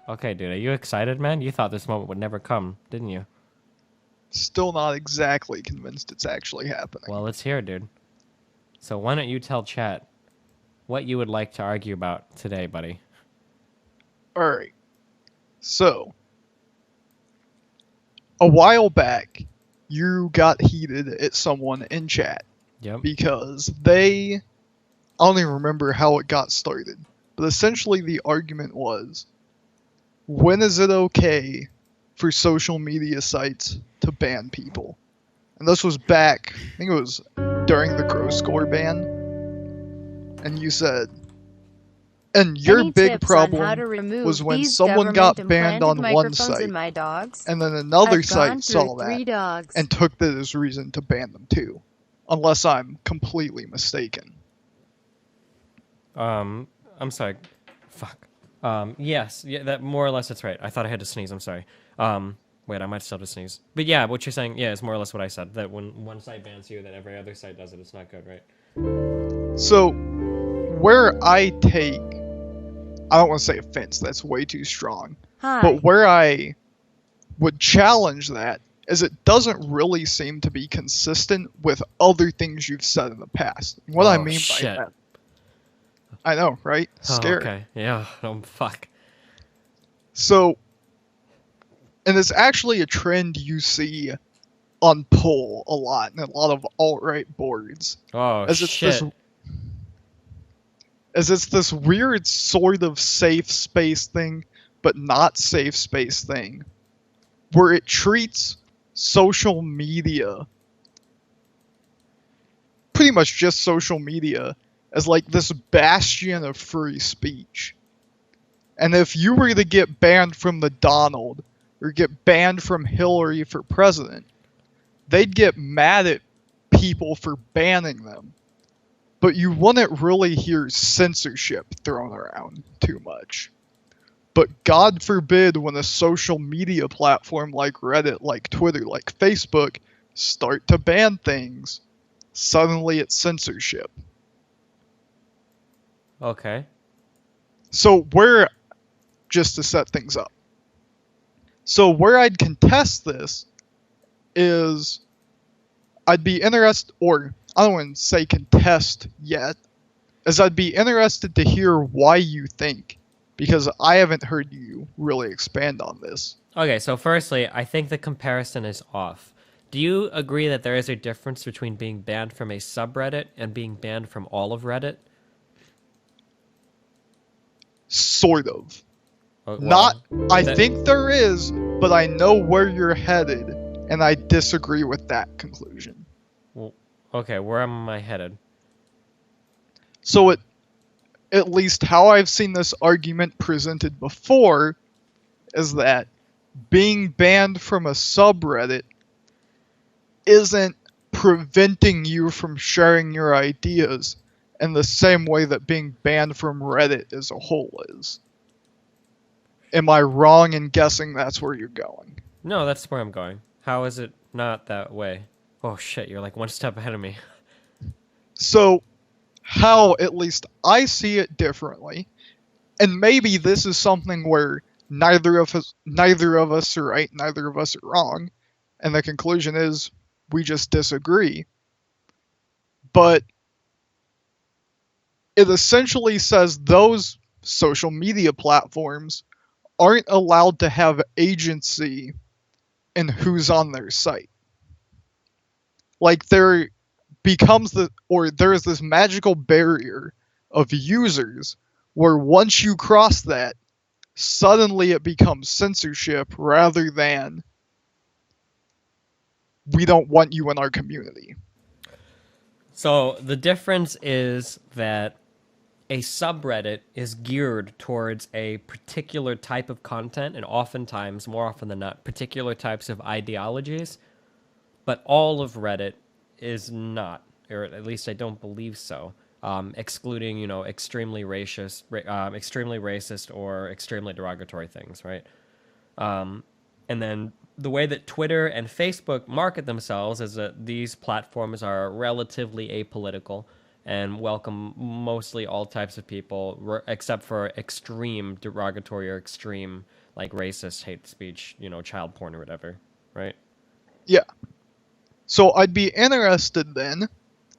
Okay, dude, are you excited, man? You thought this moment would never come, didn't you? Still not exactly convinced it's actually happening. Well, let's hear it, dude. So why don't you tell chat what you would like to argue about today, buddy? Alright, so, a while back, you got heated at someone in chat Yep. because I don't even remember how it got started, but essentially the argument was, when is it okay for social media sites to ban people? And this was back, I think it was during the Grow Score ban, and you said, and your Any big tips on how problem to was remove when these someone got banned government-implanted on one microphones in site, my dogs? and then another I've site gone through saw that 3 dogs. and took that as reason to ban them too. Unless I'm completely mistaken. I'm sorry. Fuck. Yes, yeah, that more or less that's right. I thought I had to sneeze. I'm sorry. Wait, I might still have to sneeze. But yeah, what you're saying, yeah, is more or less what I said. That when one site bans you, that every other site does it. It's not good, right? So, where I take, I don't want to say offense, that's way too strong. Hi. But where I would challenge that is it doesn't really seem to be consistent with other things you've said in the past. And what I Oh, mean shit. by that, I know, right? Scary. Oh, okay. Yeah. Fuck. So, and it's actually a trend you see on Pull a lot in a lot of alt-right boards. Oh, As it's shit. this weird sort of safe space thing, but not safe space thing, where it treats social media, pretty much just social media, as like this bastion of free speech. And if you were to get banned from the Donald, or get banned from Hillary for president, they'd get mad at people for banning them. But you wouldn't really hear censorship thrown around too much. But God forbid when a social media platform like Reddit, like Twitter, like Facebook start to ban things, suddenly it's censorship. Okay. So just to set things up. So where I'd contest this is I'd be interested, or I don't want to say contest yet, as I'd be interested to hear why you think, because I haven't heard you really expand on this. Okay, so firstly, I think the comparison is off. Do you agree that there is a difference between being banned from a subreddit and being banned from all of Reddit? Sort of. Well, Not, I that- think there is, but I know where you're headed, and I disagree with that conclusion. Well, okay, where am I headed? So at least how I've seen this argument presented before is that being banned from a subreddit isn't preventing you from sharing your ideas in the same way that being banned from Reddit as a whole is. Am I wrong in guessing that's where you're going? No, that's where I'm going. How is it not that way? Oh shit, you're like one step ahead of me. So, how at least I see it differently, and maybe this is something where neither of us are right, neither of us are wrong, and the conclusion is we just disagree. But it essentially says those social media platforms aren't allowed to have agency in who's on their site. Like there's this magical barrier of users where once you cross that, suddenly it becomes censorship rather than we don't want you in our community. So the difference is that a subreddit is geared towards a particular type of content, and oftentimes, more often than not, particular types of ideologies. But all of Reddit is not, or at least I don't believe so. Excluding, extremely racist or extremely derogatory things, right? And then the way that Twitter and Facebook market themselves is that these platforms are relatively apolitical and welcome mostly all types of people, except for extreme derogatory or extreme like racist hate speech, child porn or whatever, right? Yeah. So I'd be interested then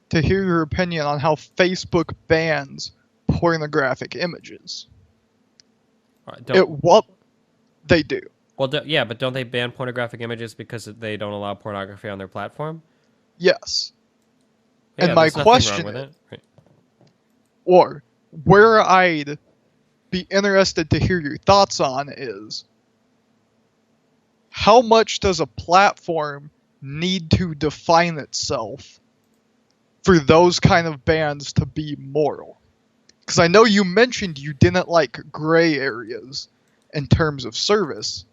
to hear your opinion on how Facebook bans pornographic images. It Don't what they do. well, yeah, but don't they ban pornographic images because they don't allow pornography on their platform? Yes. And Yeah, my there's nothing wrong question with is, it. Right. or where I'd be interested to hear your thoughts on is how much does a platform need to define itself for those kind of bans to be moral? Because I know you mentioned you didn't like gray areas in terms of service,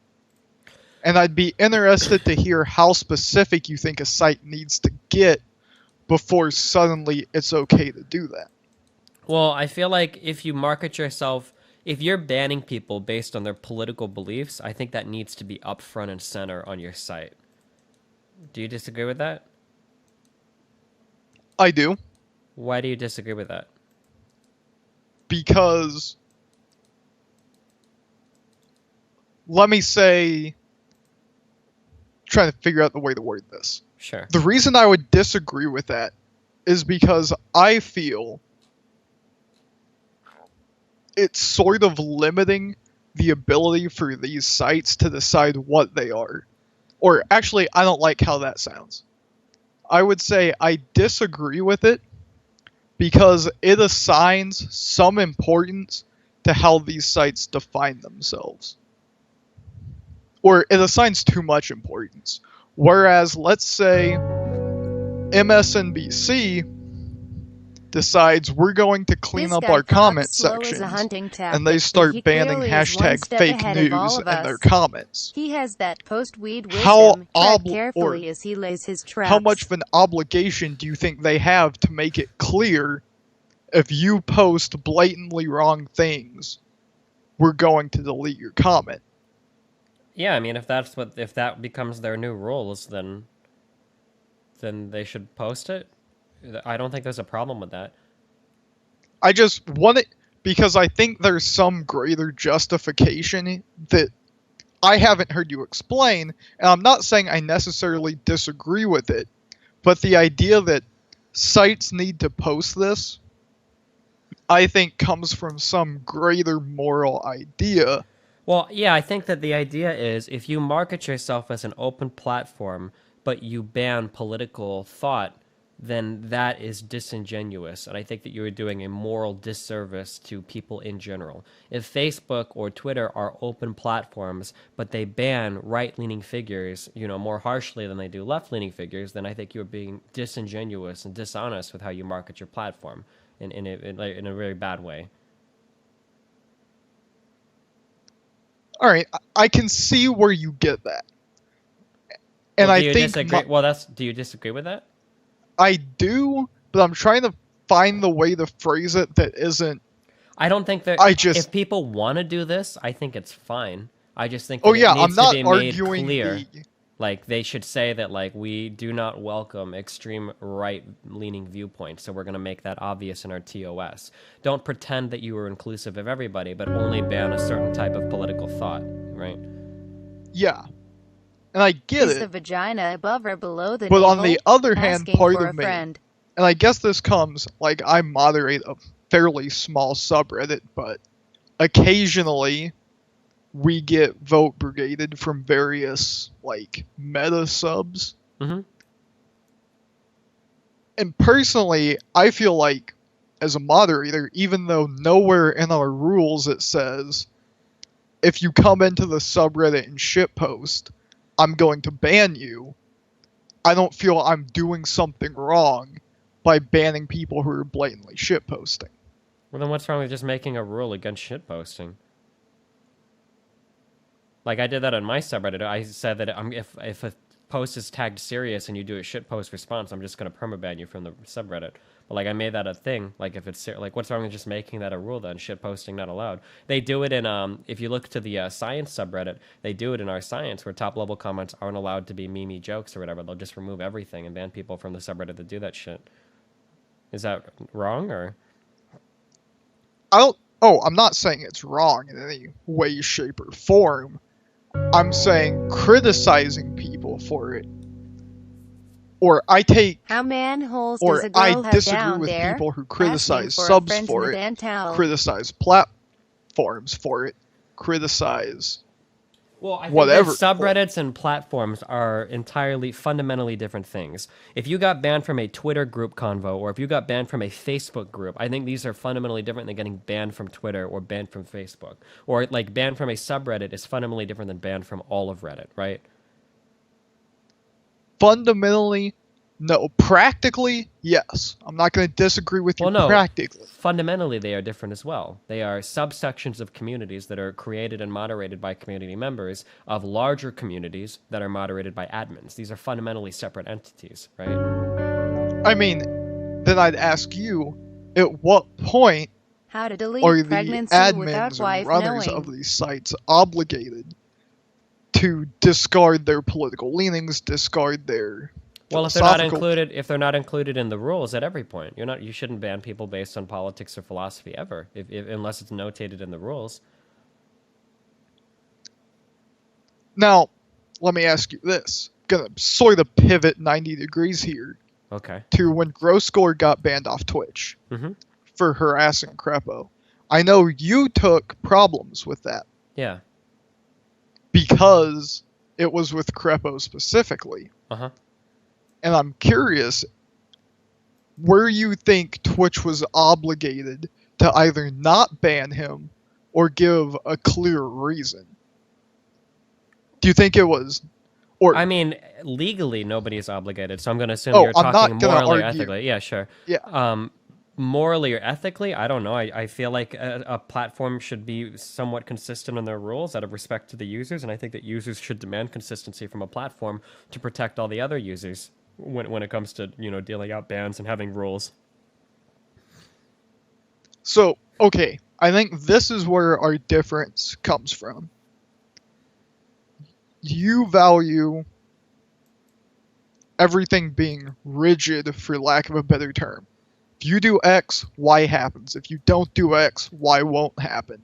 and I'd be interested to hear how specific you think a site needs to get before suddenly it's okay to do that. Well, I feel like if you market yourself, if you're banning people based on their political beliefs, I think that needs to be up front and center on your site. Do you disagree with that? I do, Why do you disagree with that? because let me say, trying to figure out the way to word this. Sure. The reason I would disagree with that is because I feel it's sort of limiting the ability for these sites to decide what they are. Or actually, I don't like how that sounds. I would say I disagree with it because it assigns some importance to how these sites define themselves. Or it assigns too much importance. Whereas, let's say MSNBC decides we're going to clean This up guy our comment talks slow as a sections, hunting tactic, and they but start he banning clearly is one hashtag step fake ahead of news all of in their us. comments. He has that post-weed How wisdom. Tread carefully or as he lays his how much traps. of an obligation do you think they have to make it clear if you post blatantly wrong things, we're going to delete your comment? Yeah, I mean, if that becomes their new rules, then they should post it. I don't think there's a problem with that. I just want it because I think there's some greater justification that I haven't heard you explain, and I'm not saying I necessarily disagree with it, but the idea that sites need to post this, I think comes from some greater moral idea. Well, yeah, I think that the idea is if you market yourself as an open platform, but you ban political thought, then that is disingenuous. And I think that you are doing a moral disservice to people in general. If Facebook or Twitter are open platforms, but they ban right leaning figures, more harshly than they do left leaning figures, then I think you're being disingenuous and dishonest with how you market your platform in a very bad way. All right, I can see where you get that. And Well, do I you think disagree? Do you disagree with that? I do, but I'm trying to find the way to phrase it that isn't. I don't think that I just. if people want to do this, I think it's fine. I just think Oh, that it yeah, I'm needs to not be made arguing clear. the. Like they should say that like we do not welcome extreme right-leaning viewpoints, so we're going to make that obvious in our TOS. Don't pretend that you are inclusive of everybody, but only ban a certain type of political thought, right? Yeah, and I get Is the it. vagina above or below the But navel? on the other hand, Asking part for of a me, friend. and I guess this comes, like, I moderate a fairly small subreddit, but occasionally we get vote brigaded from various, like, meta subs. Mm-hmm. And personally, I feel like, as a moderator, even though nowhere in our rules it says, if you come into the subreddit and shitpost, I'm going to ban you, I don't feel I'm doing something wrong by banning people who are blatantly shitposting. Well, then what's wrong with just making a rule against shitposting? Like I did that on my subreddit. I said that if a post is tagged serious and you do a shit post response, I'm just gonna permaban you from the subreddit. But like I made that a thing. Like if it's like what's wrong with just making that a rule then? Shit posting not allowed. They do it in if you look to the science subreddit, they do it in our science where top level comments aren't allowed to be meme jokes or whatever. They'll just remove everything and ban people from the subreddit that do that shit. Is that wrong or? I'm not saying it's wrong in any way, shape, or form. I'm saying criticizing people for it. Or I How manholes does or a I girl have disagree down with there? people who Asking criticize for a subs friend in for the it, dental. criticize platforms for it, criticize Well, I think that whatever. subreddits and platforms are entirely fundamentally different things. If you got banned from a Twitter group convo or if you got banned from a Facebook group, I think these are fundamentally different than getting banned from Twitter or banned from Facebook. Or like banned from a subreddit is fundamentally different than banned from all of Reddit, right? Fundamentally, no. Practically, yes. I'm not going to disagree with you Well, no. practically. Fundamentally, they are different as well. They are subsections of communities that are created and moderated by community members of larger communities that are moderated by admins. These are fundamentally separate entities, right? I mean, then I'd ask you, at what point How to delete are the pregnancy without admins and wife runners knowing. of these sites obligated to discard their political leanings, discard their Well, if they're not philosophical... included in the rules at every point, you shouldn't ban people based on politics or philosophy ever, unless it's notated in the rules. Now, let me ask you this. Gonna sort of pivot 90 degrees here Okay. to when Groscore got banned off Twitch Mm-hmm. for harassing Crepo. I know you took problems with that Yeah. because it was with Crepo specifically. Uh-huh. And I'm curious where you think Twitch was obligated to either not ban him or give a clear reason. Do you think it was... Or, I mean, legally, nobody is obligated, so I'm going to assume Oh, you're I'm not talking gonna morally or argue. ethically. Yeah, sure. Yeah. Morally or ethically, I don't know. I feel like a platform should be somewhat consistent in their rules out of respect to the users, and I think that users should demand consistency from a platform to protect all the other users when it comes to, dealing out bans and having rules. So, okay, I think this is where our difference comes from. You value everything being rigid, for lack of a better term. If you do X, Y happens. If you don't do X, Y won't happen.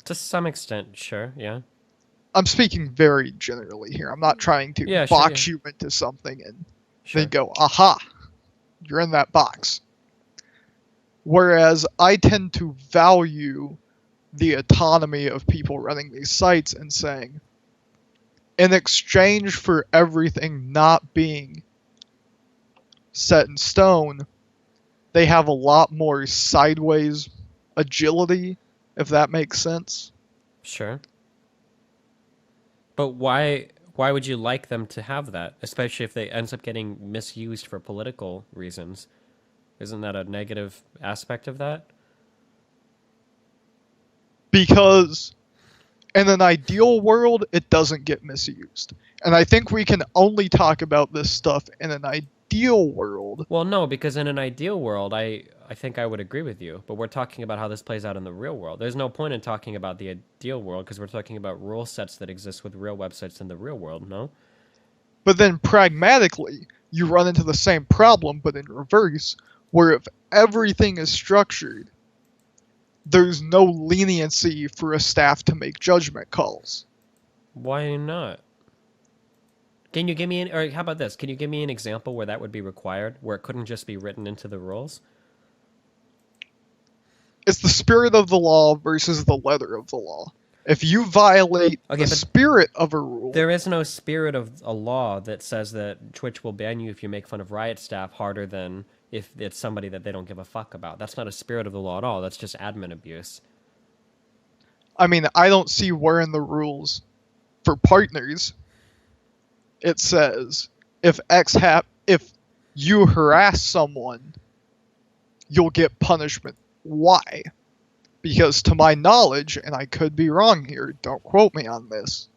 To some extent, sure, yeah. I'm speaking very generally here. I'm not trying to Yeah, sure, box yeah. you into something and Sure. they go, aha, you're in that box. Whereas I tend to value the autonomy of people running these sites and saying, in exchange for everything not being set in stone, they have a lot more sideways agility, if that makes sense. Sure. But why would you like them to have that, especially if they ends up getting misused for political reasons? Isn't that a negative aspect of that? Because in an ideal world, it doesn't get misused. And I think we can only talk about this stuff in an ideal world. Well, no, because in an ideal world, I think I would agree with you. But we're talking about how this plays out in the real world. There's no point in talking about the ideal world because we're talking about rule sets that exist with real websites in the real world, no? But then pragmatically, you run into the same problem, but in reverse, where if everything is structured, there's no leniency for a staff to make judgment calls. Why not? Can you give me or how about this? Can you give me an example where that would be required, where it couldn't just be written into the rules? It's the spirit of the law versus the letter of the law. If you violate Okay, the but spirit of a rule... There is no spirit of a law that says that Twitch will ban you if you make fun of Riot staff harder than if it's somebody that they don't give a fuck about. That's not a spirit of the law at all. That's just admin abuse. I mean, I don't see where in the rules for partners it says if if you harass someone, you'll get punishment. Why? Because to my knowledge, and I could be wrong here, don't quote me on this,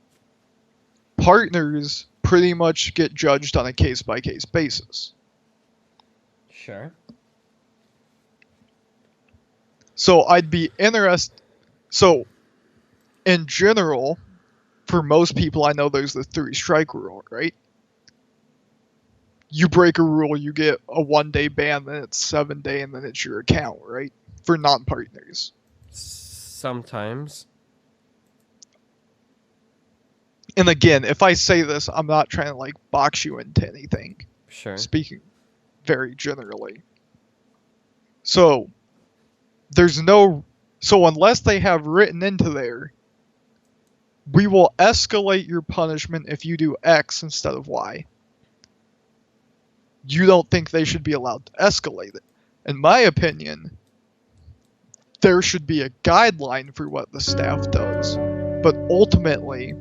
partners pretty much get judged on a case-by-case basis. Sure. So I'd be interested... So, in general, for most people I know there's the 3-strike rule, right? you break a rule, you get a 1-day ban, then it's 7-day, and then it's your account, right? For non-partners. Sometimes. And again, if I say this, I'm not trying to like box you into anything. Sure. Speaking very generally. So there's no so unless they have written into there, we will escalate your punishment if you do X instead of Y. You don't think they should be allowed to escalate it. In my opinion, there should be a guideline for what the staff does. But ultimately,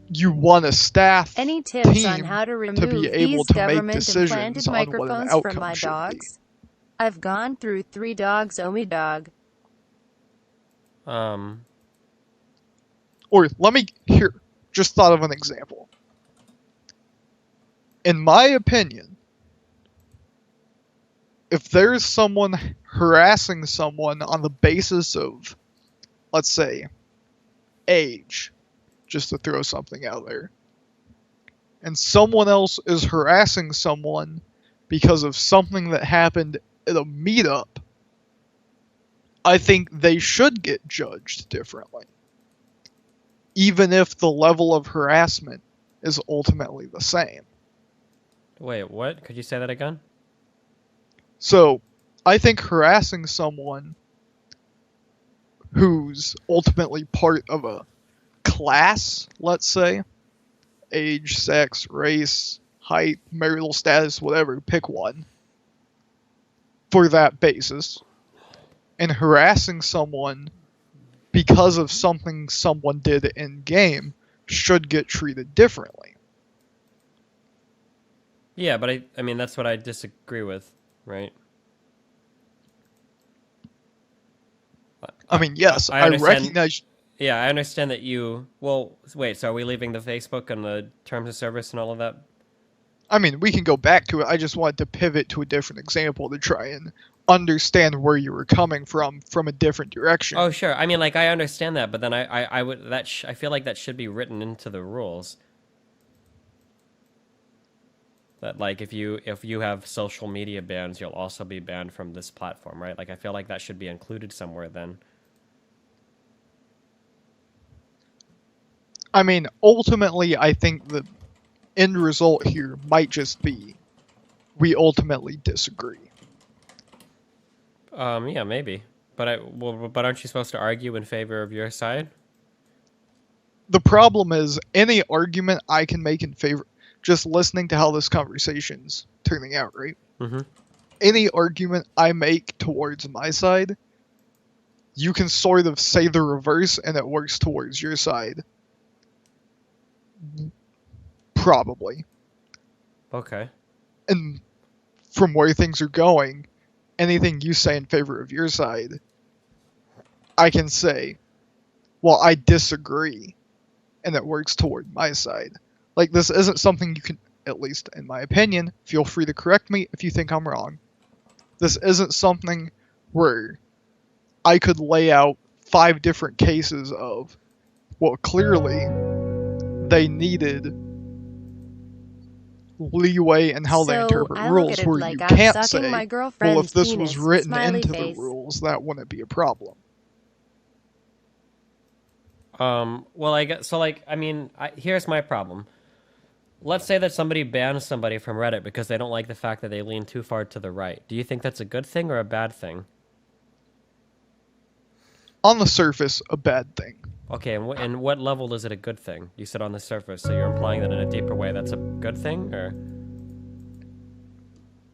you want a staff Any tips team on how to remove to be able these to make government decisions implanted on what an microphones from outcome my should dogs? I've gone through 3 dogs, oh me dog. be. Or let me here, just thought of an example. In my opinion, if there's someone harassing someone on the basis of, let's say, age, just to throw something out there, and someone else is harassing someone because of something that happened at a meetup, I think they should get judged differently. Even if the level of harassment is ultimately the same. Wait, what? Could you say that again? So, I think harassing someone who's ultimately part of a class, let's say, age, sex, race, height, marital status, whatever, pick one, for that basis, and harassing someone because of something someone did in game should get treated differently. Yeah, but I mean, that's what I disagree with, right? I mean, yes, I I understand. recognize. Yeah, I understand that you. Well, wait. So are we leaving the Facebook and the terms of service and all of that? I mean, we can go back to it. I just wanted to pivot to a different example to try and understand where you were coming from a different direction. Oh, sure. I mean, like I understand that, but then I would I feel like that should be written into the rules. That like if you have social media bans, you'll also be banned from this platform, right? Like I feel like that should be included somewhere then. I mean, ultimately, I think the end result here might just be we ultimately disagree. Yeah, maybe. But aren't you supposed to argue in favor of your side? The problem is any argument I can make in favor, just listening to how this conversation's turning out, right? Mm-hmm. Any argument I make towards my side, you can sort of say the reverse and it works towards your side. Probably. Okay. And from where things are going, anything you say in favor of your side, I can say, well, I disagree, and it works toward my side. Like, this isn't something you can, at least in my opinion, feel free to correct me if you think I'm wrong. This isn't something where I could lay out 5 different cases of, well, clearly they needed leeway in how they So, interpret I look rules, at it where like you I'm can't sucking say, my well, girlfriend's if this was penis, written smiley into face. the rules, that wouldn't be a problem. Well, I guess so. Like, I mean, here's my problem. Let's say that somebody bans somebody from Reddit because they don't like the fact that they lean too far to the right. Do you think that's a good thing or a bad thing? On the surface, a bad thing. Okay, and what level is it a good thing? You said on the surface, so you're implying that in a deeper way that's a good thing, or?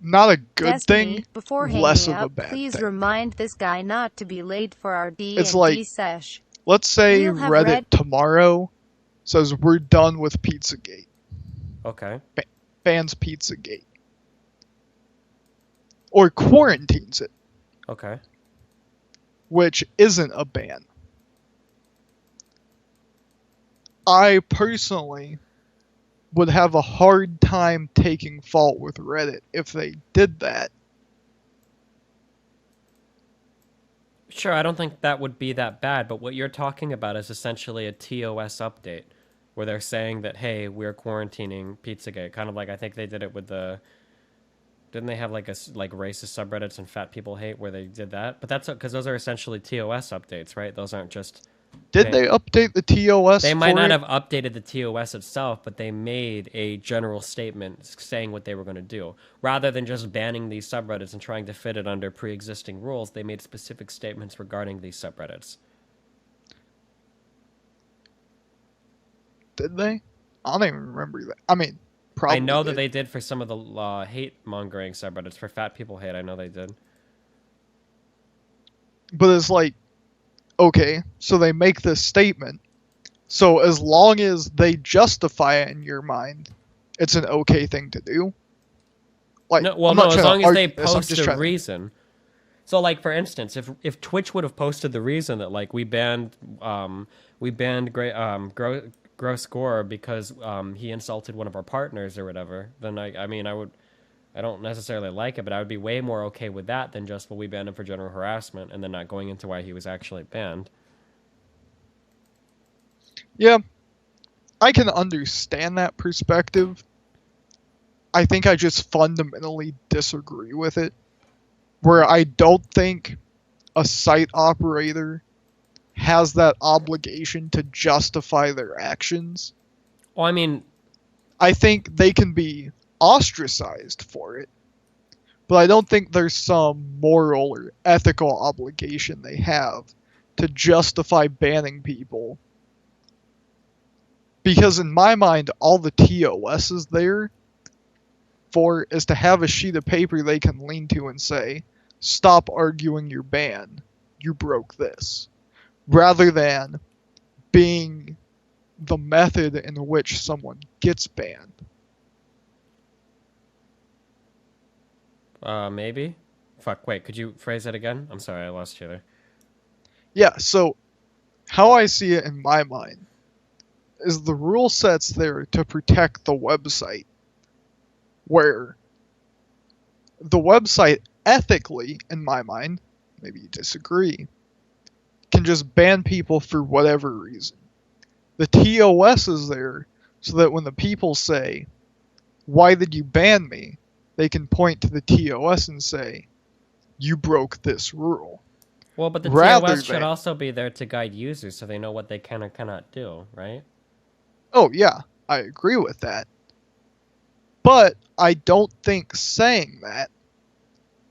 Not a good Destiny, thing, before less hanging of a up, bad please thing. remind this guy not to be late for our It's D&D like, sesh. let's say We'll have Reddit read- tomorrow says we're done with Pizzagate. Okay. Bans Pizzagate. Or quarantines it, Okay. which isn't a ban. I personally would have a hard time taking fault with Reddit if they did that. Sure, I don't think that would be that bad, but what you're talking about is essentially a TOS update, where they're saying that, hey, we're quarantining Pizzagate, kind of like I think they did it with the. Didn't they have like like racist subreddits and fat people hate where they did that? But that's because those are essentially TOS updates, right? Those aren't just. Did they update the TOS They might for not it? have updated the TOS itself, but they made a general statement saying what they were going to do. Rather than just banning these subreddits and trying to fit it under pre-existing rules, they made specific statements regarding these subreddits. Did they? I don't even remember that. I mean, probably I know that did. they did for some of the hate mongering subreddits. For fat people hate, I know they did. But it's like, okay, so they make this statement. So as long as they justify it in your mind, it's an okay thing to do. Like, No, well, I'm no, not as trying long to as they argue this, I'm post just a trying to. reason. So, like for instance, if Twitch would have posted the reason that like we banned Gross Gore because he insulted one of our partners or whatever, then I mean I don't necessarily like it, but I would be way more okay with that than just, well, we banned him for general harassment and then not going into why he was actually banned. Yeah, I can understand that perspective. I think I just fundamentally disagree with it. Where I don't think a site operator has that obligation to justify their actions. Well, I mean, I think they can be ostracized for it, but I don't think there's some moral or ethical obligation they have to justify banning people. Because in my mind, all the TOS is there for is to have a sheet of paper they can lean to and say, stop arguing your ban, you broke this. Rather than being the method in which someone gets banned. Maybe. Fuck. Wait. Could you phrase that again? I'm sorry, I lost you there. Yeah, so how I see it in my mind is the rule set's there to protect the website, where the website ethically, in my mind, maybe you disagree, can just ban people for whatever reason. The TOS is there so that when the people say, why did you ban me? They can point to the TOS and say, you broke this rule. Well, but the Rather TOS should than- also be there to guide users so they know what they can or cannot do, right? Oh, yeah, I agree with that. But I don't think saying that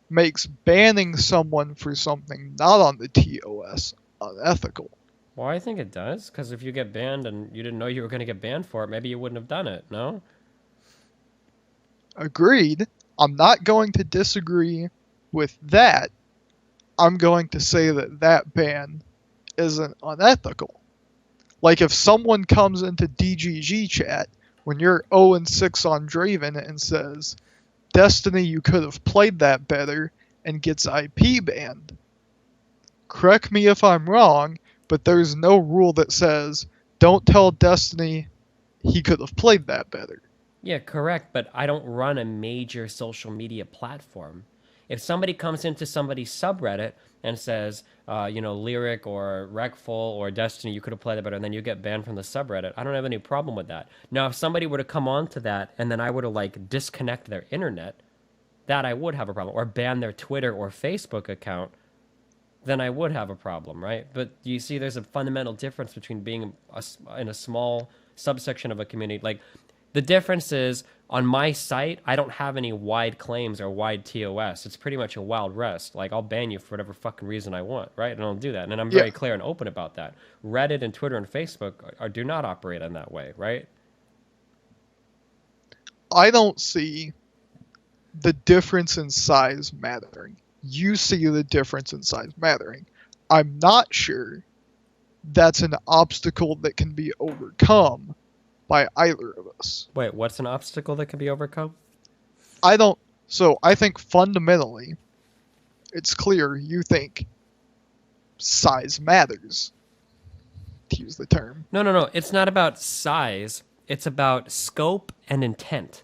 makes banning someone for something not on the TOS unethical. Well, I think it does, because if you get banned and you didn't know you were going to get banned for it, maybe you wouldn't have done it, no? Agreed. I'm not going to disagree with that. I'm going to say that that ban isn't unethical. Like if someone comes into DGG chat when you're 0-6 on Draven and says, Destiny, you could have played that better, and gets IP banned. Correct me if I'm wrong, but there's no rule that says, don't tell Destiny he could have played that better. Yeah, correct, but I don't run a major social media platform. If somebody comes into somebody's subreddit and says, Lyric or Recful or Destiny, you could have played it better, and then you get banned from the subreddit, I don't have any problem with that. Now, if somebody were to come onto that and then I were to, like, disconnect their internet, that I would have a problem. Or ban their Twitter or Facebook account, then I would have a problem, right? But you see there's a fundamental difference between being in a small subsection of a community. Like, the difference is, on my site, I don't have any wide claims or wide TOS. It's pretty much a wild west. Like, I'll ban you for whatever fucking reason I want, right? And I'll do that. And I'm very clear and open about that. Reddit and Twitter and Facebook do not operate in that way, right? I don't see the difference in size mattering. You see the difference in size mattering. I'm not sure that's an obstacle that can be overcome by either of us. Wait, what's an obstacle that can be overcome? So I think fundamentally, it's clear you think size matters, to use the term. No. It's not about size. It's about scope and intent.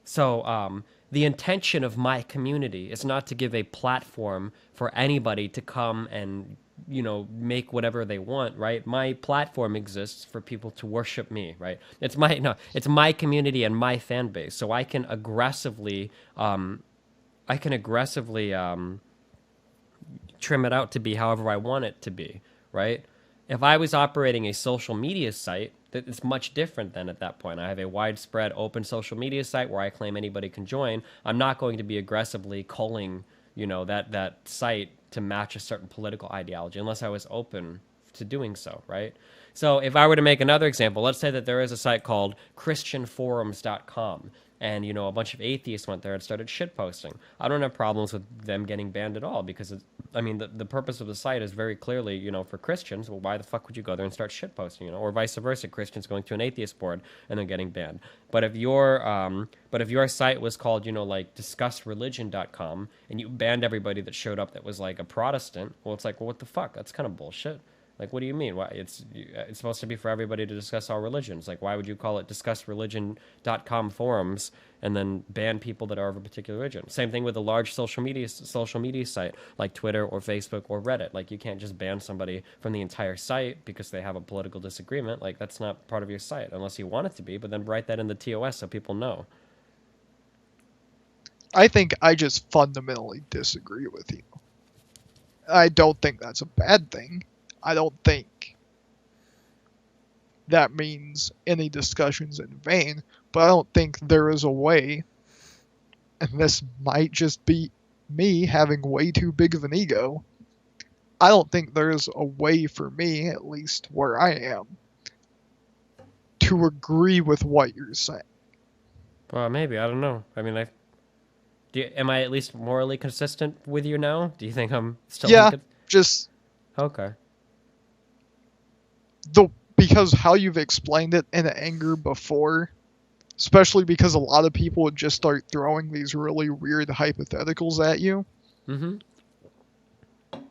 So, the intention of my community is not to give a platform for anybody to come and make whatever they want, right? My platform exists for people to worship me, right? It's my community and my fan base, so I can aggressively trim it out to be however I want it to be, right? If I was operating a social media site, that it's much different than at that point. I have a widespread open social media site where I claim anybody can join. I'm not going to be aggressively culling, that site to match a certain political ideology unless I was open to doing so, right? So if I were to make another example, let's say that there is a site called christianforums.com, and a bunch of atheists went there and started shitposting. I don't have problems with them getting banned at all, because the purpose of the site is very clearly, for Christians. Well, why the fuck would you go there and start shitposting, or vice versa, Christians going to an atheist board and then getting banned. But if your site was called, like discussreligion.com, and you banned everybody that showed up that was like a Protestant, well, it's like, well, what the fuck? That's kind of bullshit. Like, what do you mean? Why it's supposed to be for everybody to discuss all religions? Like, why would you call it discussreligion.com forums and then ban people that are of a particular religion? Same thing with a large social media site like Twitter or Facebook or Reddit. Like, you can't just ban somebody from the entire site because they have a political disagreement. Like, that's not part of your site unless you want it to be. But then write that in the TOS so people know. I think I just fundamentally disagree with you. I don't think that's a bad thing. I don't think that means any discussion's in vain, but I don't think there is a way, and this might just be me having way too big of an ego. I don't think there is a way for me, at least where I am, to agree with what you're saying. Well, maybe. I don't know. I mean, am I at least morally consistent with you now? Do you think I'm still... Yeah, just... Okay. Because how you've explained it in anger before, especially because a lot of people would just start throwing these really weird hypotheticals at you. Mm-hmm.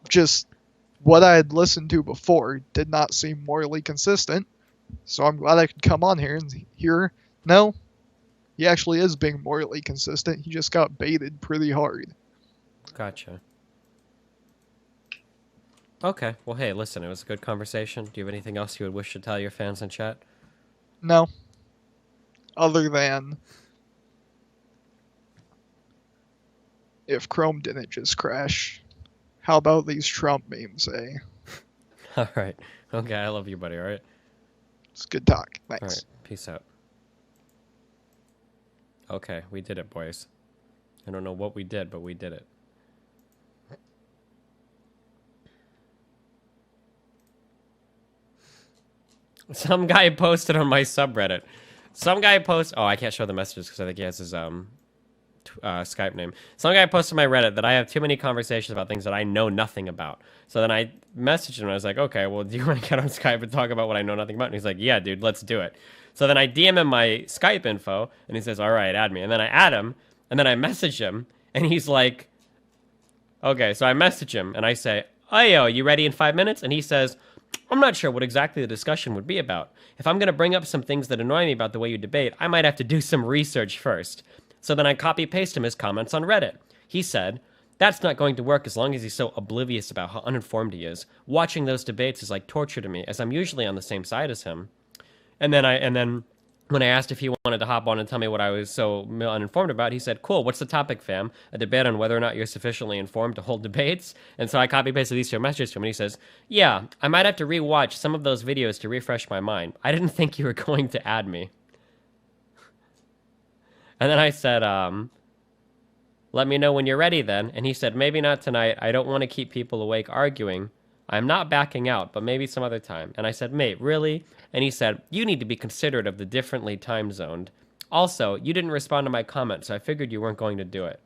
Just what I had listened to before did not seem morally consistent, so I'm glad I could come on here and hear, no, he actually is being morally consistent, he just got baited pretty hard. Gotcha. Okay. Well, hey, listen, it was a good conversation. Do you have anything else you would wish to tell your fans in chat? No. Other than... if Chrome didn't just crash, how about these Trump memes, eh? Alright. Okay, I love you, buddy, alright? It's good talk. Thanks. Alright, peace out. Okay, we did it, boys. I don't know what we did, but we did it. Some guy posted on my subreddit. Oh, I can't show the messages because I think he has his Skype name. Some guy posted on my Reddit that I have too many conversations about things that I know nothing about. So then I messaged him and I was like, okay, well, do you want to get on Skype and talk about what I know nothing about? And he's like, yeah, dude, let's do it. So then I DM him my Skype info and he says, all right, add me. And then I add him and then I message him and he's like, okay, so I message him and I say, oh, yo, you ready in 5 minutes? And he says, I'm not sure what exactly the discussion would be about. If I'm going to bring up some things that annoy me about the way you debate, I might have to do some research first. So then I copy-paste him his comments on Reddit. He said, that's not going to work as long as he's so oblivious about how uninformed he is. Watching those debates is like torture to me, as I'm usually on the same side as him. And then when I asked if he wanted to hop on and tell me what I was so uninformed about, he said, cool, what's the topic, fam? A debate on whether or not you're sufficiently informed to hold debates? And so I copy-pasted these two messages to him, and he says, yeah, I might have to rewatch some of those videos to refresh my mind. I didn't think you were going to add me. And then I said, let me know when you're ready then. And he said, maybe not tonight. I don't want to keep people awake arguing. I'm not backing out, but maybe some other time. And I said, mate, really? And he said, you need to be considerate of the differently time zoned. Also, you didn't respond to my comment, so I figured you weren't going to do it.